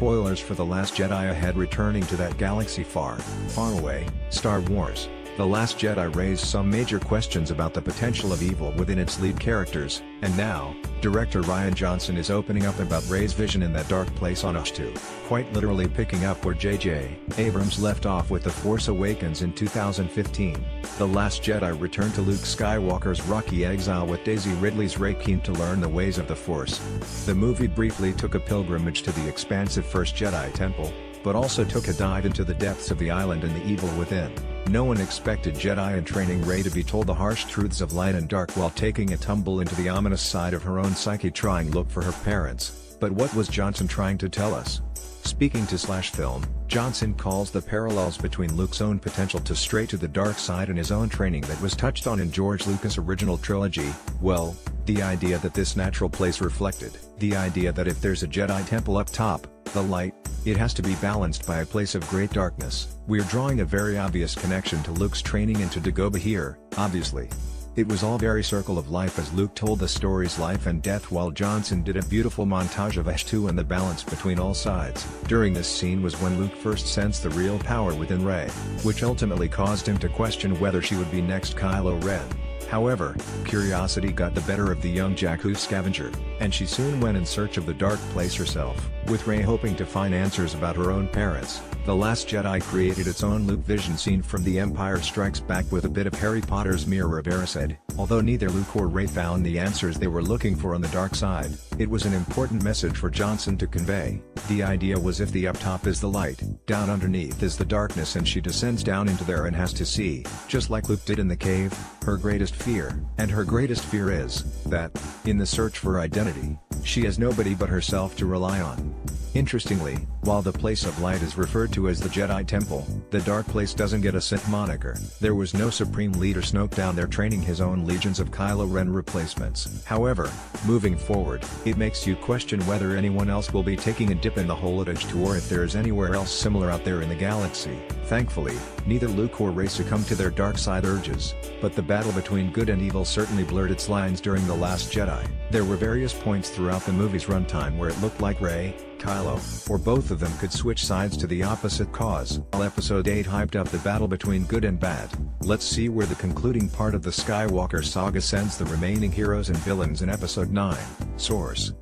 spoilers for The Last Jedi ahead. Returning to that galaxy far, far away, Star Wars. The Last Jedi raised some major questions about the potential of evil within its lead characters, and now, director Rian Johnson is opening up about Rey's vision in that dark place on Ahch-To, quite literally picking up where J.J. Abrams left off with The Force Awakens in 2015. The Last Jedi returned to Luke Skywalker's rocky exile with Daisy Ridley's Rey keen to learn the ways of the Force. The movie briefly took a pilgrimage to the expansive First Jedi Temple, but also took a dive into the depths of the island and the evil within. No one expected Jedi in training Rey to be told the harsh truths of light and dark while taking a tumble into the ominous side of her own psyche trying to look for her parents. But what was Johnson trying to tell us? Speaking to /Film, Johnson calls the parallels between Luke's own potential to stray to the dark side and his own training that was touched on in George Lucas' original trilogy, well, the idea that this natural place reflected, the idea that if there's a Jedi temple up top, the light, it has to be balanced by a place of great darkness. We're drawing a very obvious connection to Luke's training and to Dagobah here, obviously. It was all very circle of life as Luke told the story's life and death while Johnson did a beautiful montage of Ahch-To and the balance between all sides. During this scene was when Luke first sensed the real power within Rey, which ultimately caused him to question whether she would be next Kylo Ren. However, curiosity got the better of the young Jakku scavenger, and she soon went in search of the dark place herself. With Rey hoping to find answers about her own parents, The Last Jedi created its own Luke vision scene from The Empire Strikes Back with a bit of Harry Potter's Mirror of Erised. Although neither Luke or Rey found the answers they were looking for on the dark side, it was an important message for Johnson to convey. The idea was if the up top is the light, down underneath is the darkness and she descends down into there and has to see, just like Luke did in the cave, her greatest fear. And her greatest fear is, that, in the search for identity, she has nobody but herself to rely on. Interestingly, while the place of light is referred to as the Jedi Temple, the dark place doesn't get a Sith moniker. There was no Supreme Leader Snoke down there training his own legions of Kylo Ren replacements. However, moving forward, it makes you question whether anyone else will be taking a dip in the hole at Ahch-To or if there is anywhere else similar out there in the galaxy. Thankfully, neither Luke or Rey succumbed to their dark side urges, but the battle between good and evil certainly blurred its lines during The Last Jedi. There were various points throughout the movie's runtime where it looked like Rey, Kylo, or both of them could switch sides to the opposite cause. While Episode 8 hyped up the battle between good and bad, let's see where the concluding part of the Skywalker saga sends the remaining heroes and villains in Episode 9. Source.